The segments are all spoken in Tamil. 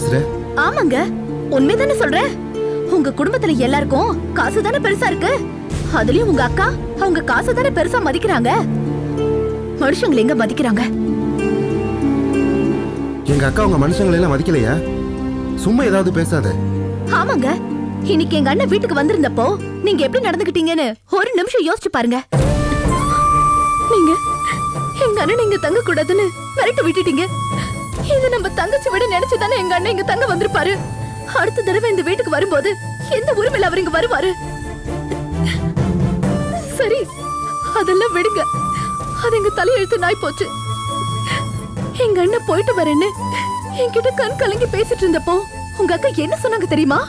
பேசுற? ஆமாங்க, உண்மைதானே சொல்றேன். உங்க குடும்பத்துல எல்லாருக்கும் காசு தானே பெருசா இருக்கு. அதுலயும் உங்க அக்கா அவங்க காசு தானே பெருசா மதிக்கிறாங்க. மனுஷங்களை எங்க மதிக்கிறாங்க? எங்க அக்கா உங்க மனுஷங்களை எல்லாம் மதிக்கலையா? சும்மா ஏதாவது பேசாத. ஆமாங்க, இன்னைக்கு எங்க அண்ணன் வீட்டுக்கு வந்திருந்தப்போ நீங்க எப்படி நடந்துக்கிட்டீங்கன்னு ஒரு நிமிஷம் யோசிச்சு பாருங்க. நீங்க எங்க அண்ணன் இங்க தங்க கூடாதுன்னு மிரட்டி விட்டுட்டீங்க. இது நம்ம தங்கச்சி விட நினைச்சுதானே எங்க அண்ணன் இங்க தங்க வந்திருப்பாரு. அடுத்த தடவை இந்த வீட்டுக்கு வரும்போது எந்த உரிமையில அவர் இங்க வருவாரு? சரி, அதெல்லாம் விடுங்க. அது எங்க தலையெழுத்து நாய் போச்சு. எங்க அண்ணன் போயிட்டு வரேன்னு என்கிட்ட கண் கலங்கி பேசிட்டு இருந்தப்போ உங்க அக்கா என்ன சொன்னாங்க தெரியுமா?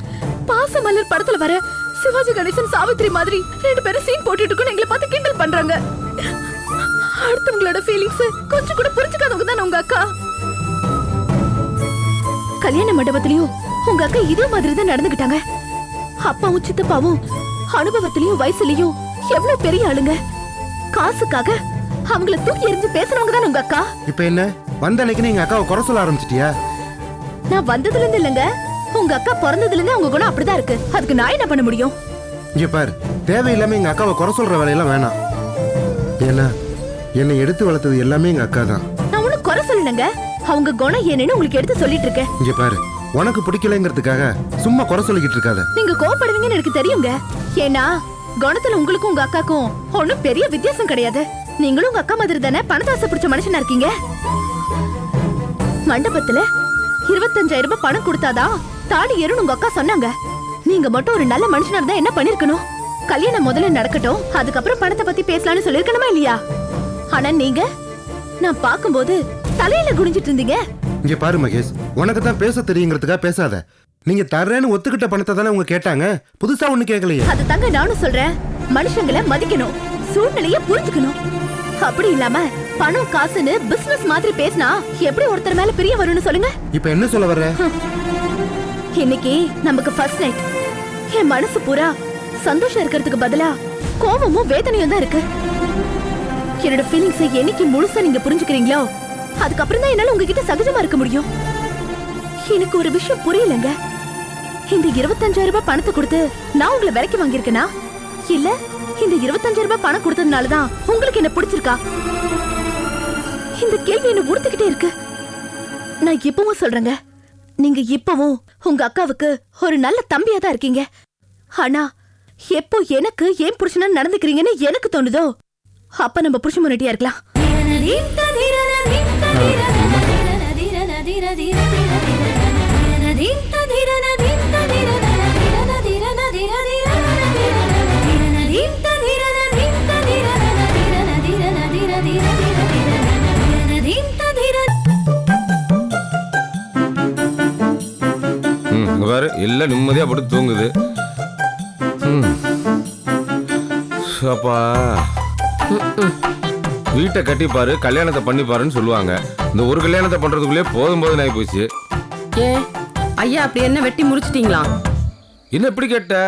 பாசமலர் படத்துல வர சிவாஜி கணேசன் சாவித்ரி மாதிரி 2 பேரும் சீன் போட்டுட்டு இருக்கோம். எங்களை பார்த்து கிண்டல் பண்றாங்க. அடுத்தவங்களோட ஃபீலிங்ஸ் கொஞ்சம் கூட புரிஞ்சுக்காதவங்க தான் உங்க அக்கா. கல்யாண மண்டபத்திலயும் உங்க அக்கா இதே மாதிரி தான் நடந்துகிட்டாங்க. அப்பாவும் சித்தப்பாவும் அனுபவத்திலயும் வயசுலயும் எவ்வளவு பெரிய ஆளுங்க. காசுக்காக அவங்கள தூக்கி எறிஞ்சு பேசுறவங்க தான் உங்க அக்கா. இப்ப என்ன வந்த அன்னைக்கு எங்க அக்காவை குறை சொல்ல ஆரம்பிச்சிட்டியா? நான் வந்ததுல இருந்து இல்லங்க, உங்க அக்கா பிறந்ததுல இருந்து அவங்க குணம் அப்படிதான் இருக்கு. அதுக்கு நான் என்ன பண்ண முடியும்? இங்க பாரு, தேவையில்லாம எங்க அக்காவை குறை சொல்ற வேலையெல்லாம் வேணாம். ஏன்னா என்னை எடுத்து வளர்த்தது எல்லாமே எங்க அக்கா தான். நான் ஒன்னும் குறை சொல்லலங்க, அவங்க குணம் என்னன்னு உங்களுக்கு எடுத்து சொல்லிட்டு இருக்கேன். இங்க பாரு, உனக்கு பிடிக்கலங்கிறதுக்காக சும்மா குறை சொல்லிக்கிட்டு இருக்காத. நீங்க கோவப்படுவீங்கன்னு எனக்கு தெரியுங்க. ஏன்னா குணத்துல உங்களுக்கும் உங்க அக்காக்கும் ஒன்னும் பெரிய வித்தியாசம் கிடையாது. நீங்களும் உங்க அக்கா மாதிரி தானே பணத்தாசை பிடிச்ச மனுஷனா இருக்கீங்க. மண்டபத்துல 25,000 ரூபாய் பணம் கொடுத்தாதான் தாடி ஏறும் உங்க அக்கா சொன்னாங்க. நீங்க மட்டும் ஒரு நல்ல மனுஷனா இருந்தா என்ன பண்ணிருக்கணும்? கல்யாணம் முதல்ல நடக்கட்டும், அதுக்கப்புறம் பணத்தை பத்தி பேசலாம்னு சொல்லிருக்கணுமா இல்லையா? ஆனா நீங்க நான் பாக்கும்போது தலையில குனிஞ்சிட்டு இருந்தீங்க. இங்க பாரு மகேஷ், உனக்கு தான் பேச தெரியுங்கிறதுக்காக பேசாத. நீங்க தர்றேன்னு ஒத்துக்கிட்ட பணத்தை தானே அவங்க கேட்டாங்க, புதுசா ஒண்ணு கேட்கலையே. அது தாங்க நானும் சொல்றேன். மனுஷங்களை மதிக்கணும், சூழ்நிலைய புரிஞ்சுக்கணும். அப்படி இல்லாம பணம் காசுன்னு பிசினஸ் மாதிரி பேசினா எப்படி ஒருத்தர் மேல பிரிய வரும்னு சொல்லுங்க. இப்ப என்ன சொல்ல வர்ற? இன்னைக்கு நமக்கு ஃபர்ஸ்ட் நைட். என் மனசு பூரா சந்தோஷம் இருக்கிறதுக்கு பதிலா கோபமும் வேதனையும் தான் இருக்கு. என்னோட ஃபீலிங்ஸை என்னைக்கு முழுசா நீங்க புரிஞ்சுக்கிறீங்களோ அதுக்கப்புறம் தான் என்னால உங்ககிட்ட சகஜமா இருக்க முடியும். எனக்கு ஒரு விஷயம் புரியலங்க. இந்த 25,000 ரூபாய் பணத்தை கொடுத்து நான் உங்களை விலைக்கு வாங்கியிருக்கேனா, இல்ல இந்த 25,000 ரூபாய் பணம் கொடுத்ததுனாலதான் உங்களுக்கு என்ன பிடிச்சிருக்கா? இந்த கேள்வி என்ன உறுத்திக்கிட்டே இருக்கு. நான் இப்பவும் சொல்றேங்க, நீங்க இப்பவும் உங்க அக்காவுக்கு ஒரு நல்ல தம்பியா தான் இருக்கீங்க. ஆனா எப்போ எனக்கு ஏன் புருஷனா நடந்துக்கிறீங்கன்னு எனக்கு தோணுதோ அப்ப நம்ம புருஷ முன்னாடியா இருக்கலாம். எல்லாம் நிம்மதியா படுத்து தூங்குது. அப்பா, வீட்டை கட்டிப்பாரு கல்யாணத்தை பண்ணிப்பாருன்னு சொல்லுவாங்க. இந்த ஒரு கல்யாணத்தை பண்றதுக்குள்ளே போதும் போதும் ஆகி போச்சு. ஏன் ஐயா அப்படி என்ன வெட்டி முடிச்சிட்டீங்களா? என்ன இப்படி கேட்ட?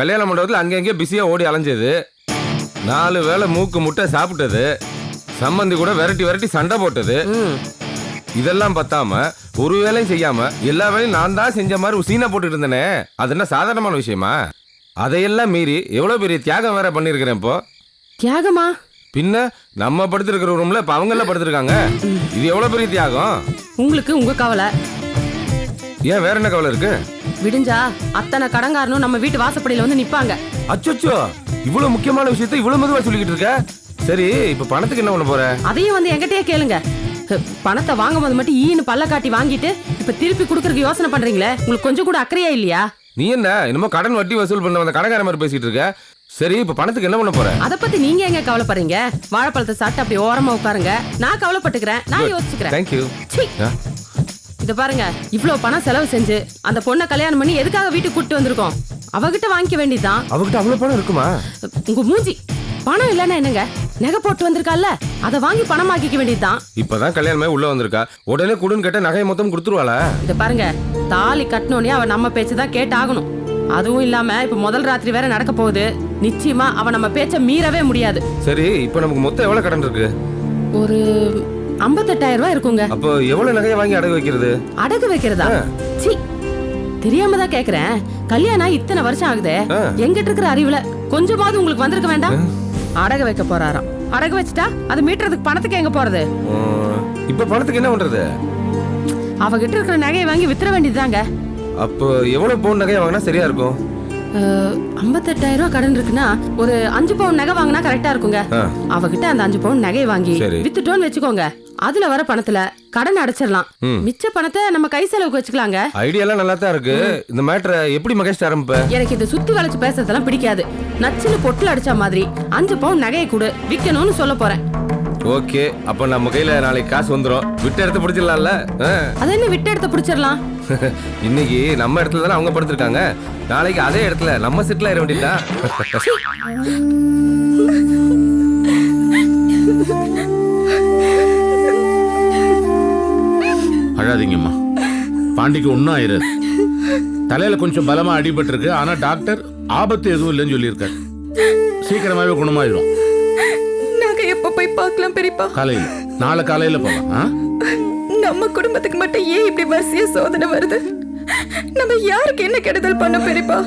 கல்யாண மண்டபத்தில் அங்கங்கே பிஸியா ஓடி அலைஞ்சது, 4 வேளை மூக்கு முட்டை சாப்பிட்டது, சம்மந்தி கூட விரட்டி விரட்டி சண்டை போட்டது, இதெல்லாம் பத்தாம ஒரு வேலையும் செய்யாம எல்லா வேலையும் நான் தான் செஞ்ச மாதிரி சீனா போட்டுட்டு இருந்தேனே, அது என்ன சாதாரணமான விஷயமா? அதையெல்லாம் மீறி எவ்வளவு பெரிய தியாகம் வேற பண்ணிருக்கிறேன். இப்போ தியாகமா? பின்ன நம்ம படுத்திருக்கிற ரூம்ல இப்ப அவங்க எல்லாம் படுத்திருக்காங்க. இது எவ்வளவு பெரிய தியாகம். உங்களுக்கு உங்க கவலை. ஏன் வேற என்ன கவலை இருக்கு? விடிஞ்சா அத்தனை கடங்காரனும் நம்ம வீட்டு வாசப்படியில வந்து நிப்பாங்க. அச்சோ, இவ்வளவு முக்கியமான விஷயத்தை இவ்வளவு மெதுவா சொல்லிக்கிட்டு இருக்க. சரி, இப்ப பணத்துக்கு என்ன பண்ண போற? அதையும் வந்து என்கிட்டயே கேளுங்க. பணத்தை வாங்கும் போது மட்டும் ஈன்னு பல்ல காட்டி வாங்கிட்டு இப்ப திருப்பி குடுக்கறதுக்கு யோசனை பண்றீங்களே, உங்களுக்கு கொஞ்சம் கூட அக்கறையா இல்லையா? நீ என்ன இன்னும் கடன் வட்டி வசூல் பண்ண வந்த கடன்கார மாதிரி பேசிட்டு இருக்க? சரி, இப்ப பணத்துக்கு என்ன பண்ண போற? அத பத்தி நீங்க எங்க கவலைப்படுறீங்க? வாழைப்பழத்தை சாப்பிட்டு அப்படி ஓரமா உட்காருங்க, நான் கவலைப்பட்டுக்கிறேன், நான் யோசிச்சுக்கிறேன். Thank you. இத பாருங்க, இவ்வளவு பணம் செலவு செஞ்சு அந்த பொண்ணை கல்யாணம் பண்ணி எதுக்காக வீட்டுக்கு கூட்டிட்டு வந்திருக்கோம்? அவகிட்ட வாங்கிக்க வேண்டியதான். அவகிட்ட அவ்வளவு பணம் இருக்குமா? உங்க மூஞ்சி, பணம் இல்லன்னா என்னங்க? நகை போட்டு வந்திருக்கால, அத வாங்கி பணமாக்கிக்க வேண்டியதுதான். இப்பதான் கல்யாணமே உள்ள வந்திருக்கா, உடனே குடுன்னு கேட்ட நகையை மொத்தம் கொடுத்துருவாளா? இத பாருங்க, தாலி கட்டணும்னே அவ நம்ம பேச்சுதான் கேட்டாகணும். அதுவும் இல்லாம இப்ப முதல் ராத்திரி வேற நடக்க போகுது. நிச்சயமா அவ நம்ம பேச்ச மீறவே முடியாது. சரி, இப்ப நமக்கு மொத்தம் எவ்வளவு கடன் இருக்கு? ஒரு 58,000 ரூபாய் இருக்குங்க. அப்போ எவ்வளவு நகையை வாங்கி அடகு வைக்கிறது? அடகு வைக்கிறதா? சீ, தெரியாம தான் கேக்குறேன். கல்யாணம் இத்தனை வருஷம் ஆகுதே, எங்கிட்ட இருக்கிற அறிவுல கொஞ்சமாவது உங்களுக்கு வந்திருக்க வேண்டாம்? அடகு வைக்க போறாராம். அடகு வச்சுட்டா அது மீட்டறதுக்கு பணத்துக்கு எங்க போறது? இப்ப பணத்துக்கு என்ன பண்றது? அவகிட்ட இருக்கிற நகையை வாங்கி வித்துற வேண்டியதுதாங்க. அப்போ எவ்வளவு பவுன் நகையை வாங்கினா சரியா இருக்கும்? 58,000 ரூபாய் கடன் இருக்குன்னா ஒரு 5 பவுன் நகை வாங்கினா கரெக்டா இருக்குங்க. அவகிட்ட அந்த 5 பவுன் நகையை வாங்கி வித்துட்டோன்னு வச்சுக்கோங்க, அதுல வர பணத்துல கடன் அடைச்சிடலாம். மிச்ச பணத்தை நம்ம கை செலவுக்கு வச்சுக்கலாங்க. ஐடியா எல்லாம் நல்லா தான் இருக்கு. இந்த மேட்டரை எப்படி மகேஷ் ஆரம்பிப்ப? எனக்கு இது சுத்தி வளைச்சு பேசுறதெல்லாம் பிடிக்காது. நச்சுன்னு பொட்டுல அடிச்ச மாதிரி 5 பவுன் நகையை கொடு, விக்கணும்னு சொல்ல போறேன். ஓகே, அப்ப நம்ம கையில நாளைக்கு காசு வந்துரும். விட்ட இடத்த பிடிச்சிடலாம்ல? அது என்ன விட்ட இடத்த பிடிச்சிடலாம்? இன்னைக்கு நம்ம இடத்துல தானே அவங்க படுத்திருக்காங்க, நாளைக்கு அதே இடத்துல நம்ம செட்டில் ஆயிட வேண்டியதா? அழாதீங்கம்மா, பாண்டிக்கு ஒன்னும் ஆயிராது. தலையில கொஞ்சம் பலமா அடிபட்டு இருக்கு, ஆனா டாக்டர் ஆபத்து எதுவும் இல்லைன்னு சொல்லியிருக்காரு. சீக்கிரமாவே குணமாயிடும். நாங்க எப்ப போய் பார்க்கலாம் பெரியப்பா? காலையில, நாளை காலையில போலாம். நம்ம குடும்பத்துக்கு மட்டும் ஏன் இப்படி வரிசையா சோதனை வருது? நம்ம யாருக்கு என்ன கெடுதல் பண்ண பெரியப்பா?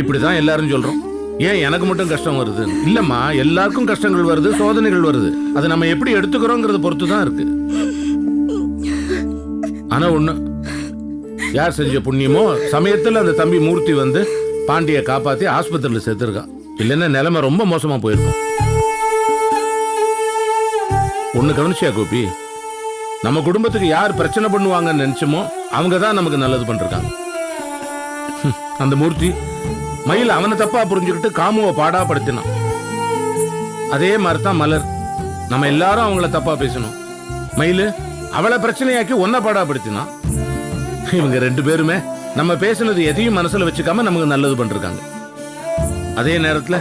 இப்படிதான் எல்லாரும் சொல்றோம். ஏன் எனக்கு மட்டும் கஷ்டம் வருது? இல்லம்மா, எல்லாருக்கும் கஷ்டங்கள் வருது, சோதனைகள் வருது. அதை நம்ம எப்படி எடுத்துக்கிறோங்கிறத பொறுத்து தான் இருக்கு. ஆனா ஒண்ணு, யார் செஞ்ச புண்ணியமோ சமயத்துல அந்த தம்பி மூர்த்தி வந்து பாண்டிய காப்பாத்தி ஆஸ்பத்திரியில சேர்த்திருக்கான். இல்லைன்னா நிலைமை ரொம்ப மோசமா போயிருக்கும். ஒண்ணு கவனிச்சியா கோபி, நம்ம குடும்பத்துக்கு யார் பிரச்சனை பண்ணுவாங்கன்னு நினைச்சோமோ அவங்க தான் நமக்கு நல்லது பண்றாங்க. அந்த மூர்த்தி மயில் அவனை தப்பா புரிஞ்சுக்கிட்டு காமுவை பாடா படுத்தினான். அதே மாதிரிதான் மலர், நம்ம எல்லாரும் அவங்கள தப்பா பேசணும். மயில் அவளை பிரச்சனையாக்கி ஒன்ன பாடா படுத்தினான். இவங்க 2 பேருமே நம்ம பேசுனது எதையும் மனசுல வச்சுக்காம நமக்கு நல்லது பண்றாங்க. அதே நேரத்துல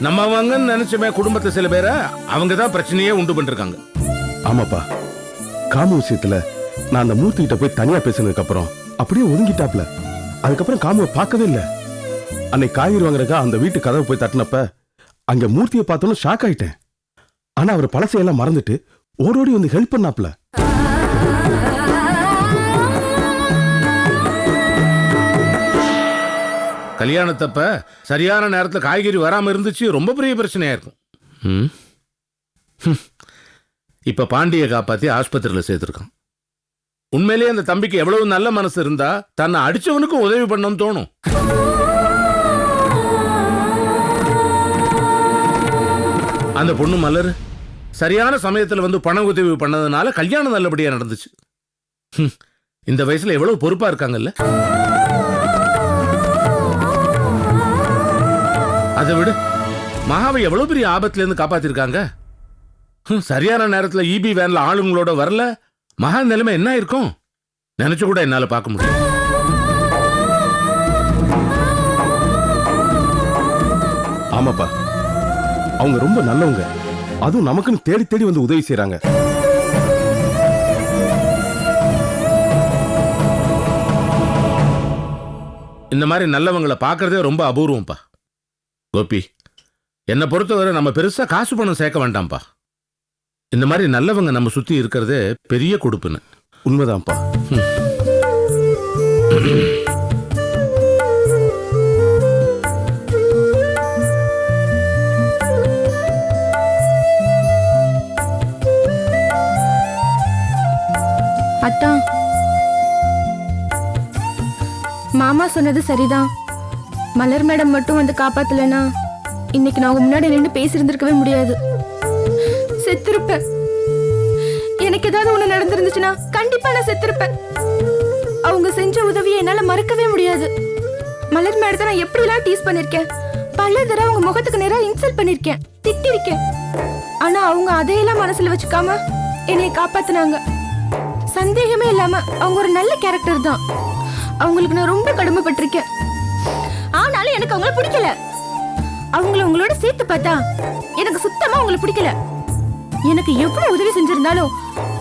நம்ம அவங்கன்னு நினைச்சமே குடும்பத்தை சில பேரை அவங்க தான் பிரச்சனையே உண்டு பண்றாங்க. ஆமாப்பா, காமு விஷயத்துல நான் அந்த மூர்த்தி கிட்ட போய் தனியா பேசினதுக்கு அப்புறம் அப்படியே ஒதுங்கிட்டாப்ல. அதுக்கப்புறம் காமுவை பார்க்கவே இல்லை. அன்னைக்கு காய்கறி வாங்குறதுக்கா அந்த வீட்டு கதவை போய் தட்டினப்ப அங்க மூர்த்தியை பார்த்தோன்னு ஷாக் ஆயிட்டேன். ஆனா அவர் பழசையெல்லாம் மறந்துட்டு ஓடோடி வந்து ஹெல்ப் பண்ணாப்ல. கல்யாணத்தப்ப சரியான நேரத்துல காய்கறி வராம இருந்துச்சு, ரொம்ப பெரிய பிரச்சனையா இருக்கும். இப்ப பாண்டிய காப்பாத்தி ஆஸ்பத்திரியில சேர்த்திருக்கான். உண்மையிலேயே அந்த தம்பிக்கு எவ்வளவு நல்ல மனசு இருந்தா தன்னை அடிச்சவனுக்கு உதவி பண்ணணும்னு தோணும். அந்த பொண்ணு மலர் சரியான சமயத்துல வந்து பண உதவி பண்ணதுனால கல்யாணம் நல்லபடியா நடந்துச்சு. இந்த வயசுல எவ்வளவு பொறுப்பா இருக்காங்கல்ல. அதை விட மகாவை எவ்வளவு பெரிய ஆபத்துல இருந்து காப்பாத்திருக்காங்க. சரியான நேரத்துல இபி வேன்ல ஆளுங்களோட வரல, மகா நிலைமை என்ன இருக்கும் நினைச்சு கூட என்னால பார்க்க முடியும். ஆமாப்பா, அவங்க ரொம்ப நல்லவங்க. அதுவும் நமக்குன்னு தேடி தேடி வந்து உதவி செய்யறாங்க. இந்த மாதிரி நல்லவங்களை பார்க்கறதே ரொம்ப அபூர்வம்ப்பா. கோபி, என்னை பொறுத்தவரை நம்ம பெருசா காசு பணம் சேர்க்க வேண்டாம்ப்பா. இந்த மாதிரி நல்லவங்க நம்ம சுத்தி இருக்கிறதே பெரிய கொடுப்புன்னு. உண்மைதான்ப்பா. அத்தா, மாமா சொன்னது சரிதான். மலர் மேடம் மட்டும் வந்து காப்பாத்தலனா இன்னைக்கு நான் முன்னாடி நின்று பேசியிருந்திருக்கவே முடியாது. செத்திருப்பேன். எனக்கு ஏதாவது ஒண்ணு நடந்திருந்துச்சுன்னா கண்டிப்பா நான் செத்திருப்பேன். அவங்க செஞ்ச உதவியை என்னால மறக்கவே முடியாது. மலர் மேடத்தை நான் எப்படிலாம் டீஸ் பண்ணிருக்கேன். பல தடவை அவங்க முகத்துக்கு நேரா இன்சல்ட் பண்ணிருக்கேன், திட்டிருக்கேன். ஆனா அவங்க அதையெல்லாம் மனசுல வச்சுக்காம என்னை காப்பாத்தினாங்க. சந்தேகமே இல்லாம அவங்க ஒரு நல்ல கேரக்டர் தான். அவங்களுக்கு நான் ரொம்ப கடமைப்பட்டிருக்கேன். ஆனாலும் எனக்கு அவங்கள பிடிக்கல. அவங்கள உங்களோட சேர்த்து பார்த்தா எனக்கு சுத்தமா அவங்கள பிடிக்கல. எனக்கு எவ்வளவு உதவி செஞ்சிருந்தாலும்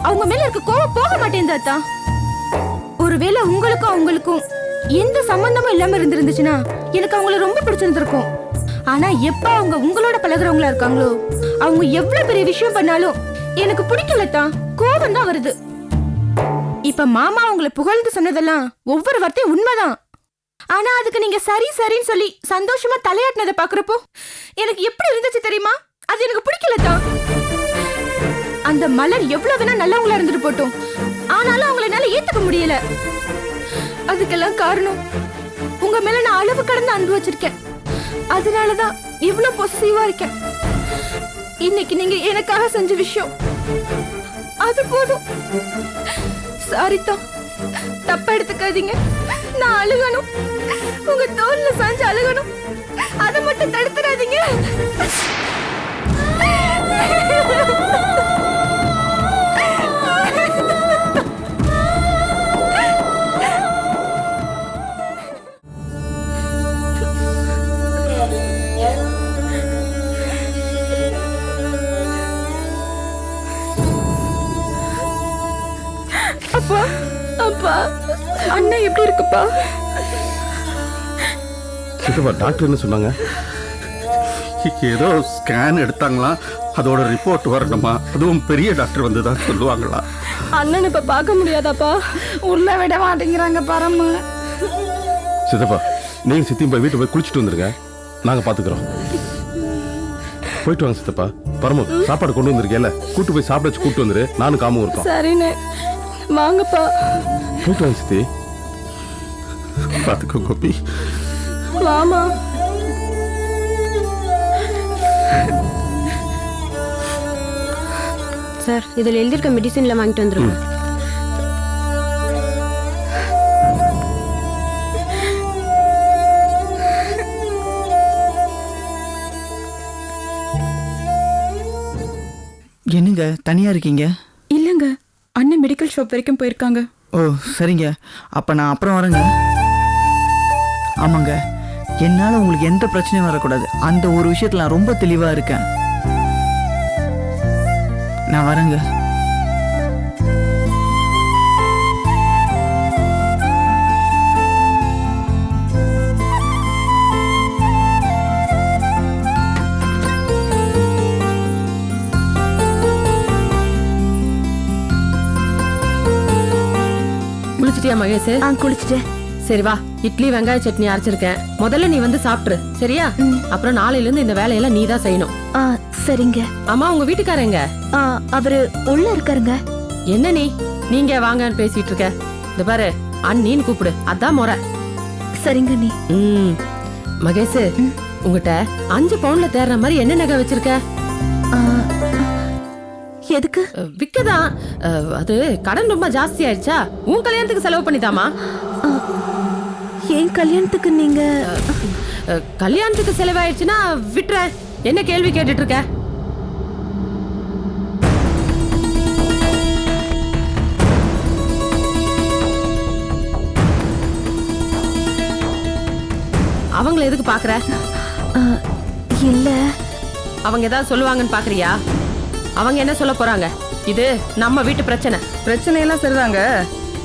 அவங்க மேல இருக்க கோவம் போக மாட்டேங்குது. ஒருவேளை உங்களுக்கும் அவங்களுக்கும் எந்த சம்பந்தமும் இல்லாம இருந்திருந்துச்சுன்னா எனக்கு அவங்கள ரொம்ப பிடிச்சிருந்திருக்கும். ஆனா எப்ப அவங்க உங்களோட பழகுறவங்களா இருக்காங்களோ, அவங்க எவ்வளவு பெரிய விஷயம் பண்ணாலும் எனக்கு பிடிக்கலட்டா, கோபம் தான் வருது. இப்ப மாமா உங்களை புகழ்ந்து சொன்னதெல்லாம் ஒவ்வொரு வார்த்தையும் உண்மைதான். ஆனா அதுக்கு நீங்க சரி சரின்னு சொல்லி சந்தோஷமா தலையாட்டினதை பாக்குறப்போ எனக்கு எப்படி இருந்துச்சு தெரியுமா? அது எனக்கு பிடிக்கலட்டா. அந்த மலர் எவ்வளவு வேணா நல்லவங்களா இருந்துட்டு போட்டோம், ஆனாலும் அவங்களை என்னால ஏத்துக்க முடியல. அதுக்கெல்லாம் காரணம் உங்க மேல நான் அளவு கடந்து அன்பு வச்சிருக்கேன். அதனாலதான் இவ்வளவு பொசிட்டிவா இருக்கேன். இன்னைக்கு நீங்க எனக்காக செஞ்ச விஷயம் அது போதும். சாரிதா, தப்பா எடுத்துக்காதீங்க. நான் அழுகணும், உங்க தோல்ல சாஞ்சு அழுகணும். அதை மட்டும் தடுத்துறாதீங்க. அப்பா, அப்பா, அண்ணா எப்படி இருக்குப்பா? சித்தப்பா டாக்டர் என்ன சொன்னாங்க? ஏதோ ஸ்கேன் எடுத்தாங்களாம், அதோட ரிப்போர்ட் வரணுமா? அதுவும் பெரிய டாக்டர் வந்து தான் சொல்லுவாங்களா? அண்ணன் இப்ப பார்க்க முடியாதாப்பா? உள்ள விட மாட்டேங்கிறாங்க பரம. சித்தப்பா நீங்க சித்தியும் போய் வீட்டு போய் குளிச்சுட்டு வந்துருங்க, நாங்க பாத்துக்கிறோம். போயிட்டு வாங்க சித்தப்பா. பரமு சாப்பாடு கொண்டு வந்திருக்கேல, கூட்டு போய் சாப்பிட வச்சு கூட்டு வந்துரு. நானும் காமும் இருக்கோம். சரிண்ணே, வாங்கப்பா. போயிட்டு வாங்க சித்தி. பாத்துக்கோ கோபி. வாமா. சார், இதில் எழுதியிருக்க மெடிசின்ல வாங்கிட்டு வந்துருக்கோம். என்னங்க தனியா இருக்கீங்க? இல்லங்க, அண்ணன் மெடிக்கல் ஷாப் வரைக்கும் போயிருக்காங்க. ஓ சரிங்க, அப்ப நான் அப்புறம் வரேங்க. ஆமாங்க, என்னால உங்களுக்கு எந்த பிரச்சனையும் வரக்கூடாது, அந்த ஒரு விஷயத்துல நான் ரொம்ப தெளிவா இருக்கேன். நான் வரேங்க. குளிச்சிட்டியா மகேஷ்? குளிச்சுட்டேன். சரி வா, இட்லி வெங்காய சட்னி அரைச்சிருக்கேன். முதல்ல நீ வந்து சாப்பிட்டுரு, சரியா? அப்புறம் நாளையில இருந்து இந்த வேலையெல்லாம் நீ தான் செய்யணும். சரிங்க. அம்மா, உங்க வீட்டுக்காரங்க? அவரு உள்ள இருக்காருங்க. என்ன நீங்க வாங்கன்னு பேசிட்டு இருக்க? இந்த பாரு, அண்ணின்னு கூப்பிடு, அதான் முறை. சரிங்க நீ. மகேஷ், உங்ககிட்ட 5 பவுன்ல தேர்ற மாதிரி என்ன நகை வச்சிருக்க? எதுக்கு? விக்கதான். அது கடன் ரொம்ப ஜாஸ்தி ஆயிடுச்சா? உன் கல்யாணத்துக்கு செலவு பண்ணிதாமா? என் கல்யாணத்துக்கு நீங்க? கல்யாணத்துக்கு செலவாயிடுச்சுன்னா விட்டுற. என்ன கேள்வி கேட்டுட்டு இருக்க? அவங்கள எதுக்கு பாக்குற? இல்ல, அவங்க ஏதாவது சொல்லுவாங்கன்னு பாக்குறியா? அவங்க என்ன சொல்ல போறாங்க? இது நம்ம வீட்டு பிரச்சனை. பிரச்சனையெல்லாம் சரிதாங்க,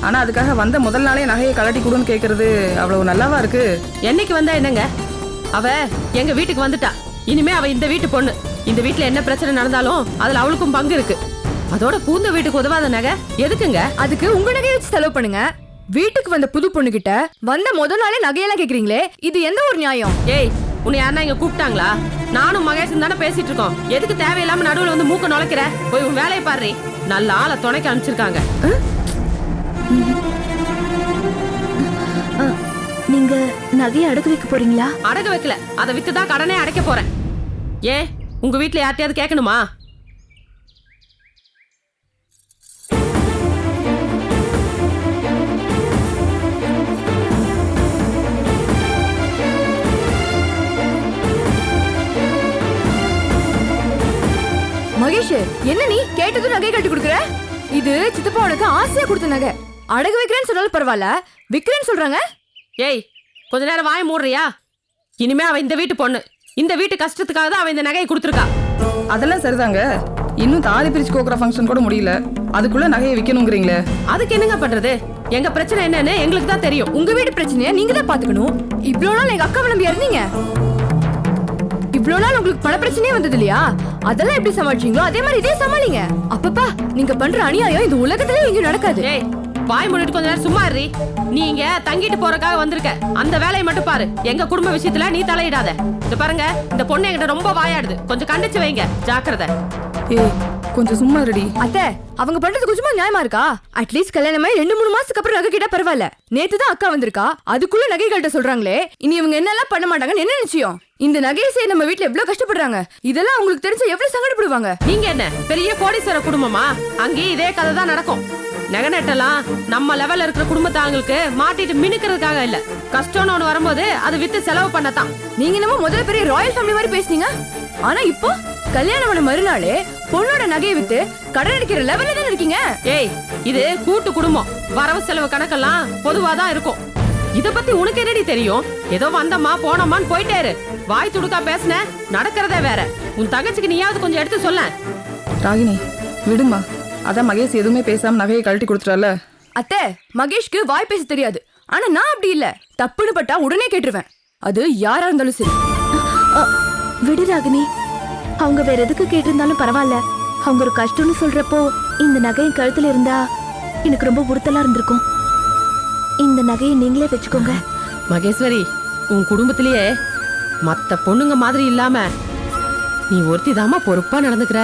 ஆனா அதுக்காக வந்த முதல் நாளே நகையை கலட்டி கொடுன்னு கேக்குறது அவ்வளவு நல்லாவா இருக்கு? என்னைக்கு வந்தா என்னங்க? அவ எங்க வீட்டுக்கு வந்துட்டா. இனிமே அவ இந்த வீட்டு பொண்ணு. இந்த வீட்டுல என்ன பிரச்சனை நடந்தாலும் அதுல அவளுக்கும் பங்கு இருக்கு. அதோட பூந்த வீட்டுக்கு உதவாத நகை எதுக்குங்க? அதுக்கு உங்க நகையை வச்சு செலவு பண்ணுங்க. வீட்டுக்கு வந்த புது பொண்ணு கிட்ட வந்த முதல் நாளே நகையெல்லாம் கேக்குறீங்களே, இது எந்த ஒரு நியாயம்? ஏய், உன்னை யாருன்னா இங்க கூப்பிட்டாங்களா? நானும் மகேஷும் தானே பேசிட்டு இருக்கோம். எதுக்கு தேவையில்லாம நடுவுல வந்து மூக்க நுழைக்கிற? போய் உன் வேலையை பாரு. நல்ல ஆளை துணைக்கு அனுப்பிச்சிருக்காங்க. நீங்க நகையை அடகு வைக்க போறீங்களா? அடகு வைக்கல, அதை வித்துதான் கடனே அடைக்க போறேன். ஏன், உங்க வீட்டுல யார்ட்டையாவது கேட்கணுமா? மகேஷ், என்ன நீ கேட்டதும் நகை கட்டி கொடுக்குற? இது சித்தப்பா உனக்கு ஆசையா கொடுத்த நகை. அடகு வைக்கிறேன்னு சொன்னாலும் பரவாயில்ல, விக்கிறேன்னு சொல்றாங்க. ஏய், கொஞ்ச நேரம் வாய மூடுறியா? இனிமே அவ இந்த வீட்டு பொண்ணு. இந்த வீட்டு கஷ்டத்துக்காக தான் அவ இந்த நகையை கொடுத்துருக்கா. அதெல்லாம் சரிதாங்க, இன்னும் தாலி பிரிச்சு கோக்குற ஃபங்க்ஷன் கூட முடியல, அதுக்குள்ள நகையை விற்கணுங்கிறீங்களே. அதுக்கு என்னங்க பண்றது? எங்க பிரச்சனை என்னன்னு எங்களுக்கு தான் தெரியும். உங்க வீட்டு பிரச்சனையை நீங்க தான் பாத்துக்கணும். இவ்வளவு நாள் எங்க அக்கா நம்பியா இருந்தீங்க. இவ்ளோ நாள் உங்களுக்கு பண பிரச்சனையே வந்தது இல்லையா? அதெல்லாம் எப்படி சமாளிச்சீங்களோ அதே மாதிரி இதே சமாளிங்க. அப்பப்பா நீங்க பண்ற அநியாயம் இந்த உலகத்திலே எங்கேயும் நடக்காது. ஏய் வாய் மூடிட்டு கொஞ்ச நேரம் சும்மா இருடி. நீ இங்க தங்கிட்டு போறதுக்காக வந்திருக்க. அந்த வேலையை மட்டும் பாரு. எங்க குடும்ப விஷயத்துல நீ தலையிடாத. இது பாருங்க, இந்த பொண்ணு என்கிட்ட ரொம்ப வாயாடுது. கொஞ்சம் கண்டிச்சு வைங்க, ஜாக்கிரதை. ஏய் கொஞ்சம் சும்மா இருடி. அத்தை, அவங்க பண்றது கொஞ்சமா நியாயமா இருக்கா? அட்லீஸ்ட் கல்யாணமே 2-3 மாசத்துக்கு அப்புறம் நகை கேட்டா பரவாயில்ல. நேத்து தான் அக்கா வந்திருக்கா, அதுக்குள்ள நகைகள்ட்ட சொல்றாங்களே. இனி இவங்க என்னெல்லாம் பண்ண மாட்டாங்கன்னு என்ன நிச்சயம்? இந்த நகையை செய்ய நம்ம வீட்டுல எவ்வளவு கஷ்டப்படுறாங்க. இதெல்லாம் உங்களுக்கு தெரிஞ்சா எவ்வளவு சங்கடப்படுவாங்க. நீங்க என்ன பெரிய கோடீஸ்வர குடும்பமா? அங்கேயும் இதே கதை தான் நடக்கும். நகை நட்டெல்லாம் நம்ம லெவல்ல இருக்கிற குடும்பத்தாங்களுக்கு மாட்டிட்டு மினுக்கிறதுக்காக இல்ல. கஷ்டம்னு ஒண்ணு வரும்போது அது வித்து செலவு பண்ணத்தான். நீங்க என்னமோ முதல்ல பெரிய ராயல் ஃபேமிலி மாதிரி பேசுனீங்க. ஆனா இப்போ கல்யாணம் பண்ண மறுநாளே பொண்ணோட நகையை வித்து கடன் அடிக்கிற லெவல்ல தான் இருக்கீங்க. ஏய் இது கூட்டு குடும்பம். வரவு செலவு கணக்கெல்லாம் பொதுவாதான் இருக்கும். இத பத்தி உனக்கு என்னடி தெரியும்? ஏதோ வந்தம்மா போனம்மான்னு போயிட்டே இரு. வாய் துடுக்கா பேசுன, நடக்கிறதே வேற. உன் தங்கச்சிக்கு நீயாவது கொஞ்சம் எடுத்து சொல்ல. ராகினி விடுமா. அதான் மகேஷ் எதுவுமே பேசாம நகையை கழட்டி கொடுத்துட்டால. அத்தை, மகேஷ்க்கு வாய் பேச தெரியாது. ஆனா நான் அப்படி இல்ல. தப்புன்னு பட்டா உடனே கேட்டுருவேன். அது யாரா இருந்தாலும் சரி. விடு ராகினி, அவங்க வேற எதுக்கு கேட்டிருந்தாலும் பரவாயில்ல. அவங்க ஒரு கஷ்டம்னு சொல்றப்போ இந்த நகையின் கழுத்துல இருந்தா எனக்கு ரொம்ப உறுத்தலா இருந்திருக்கும். இந்த நகையை நீங்களே வச்சுக்கோங்க. மகேஸ்வரி, உன் குடும்பத்திலேயே மத்த பொண்ணுங்க மாதிரி இல்லாம நீ ஒருத்திதாமா பொறுப்பா நடந்துக்கிற.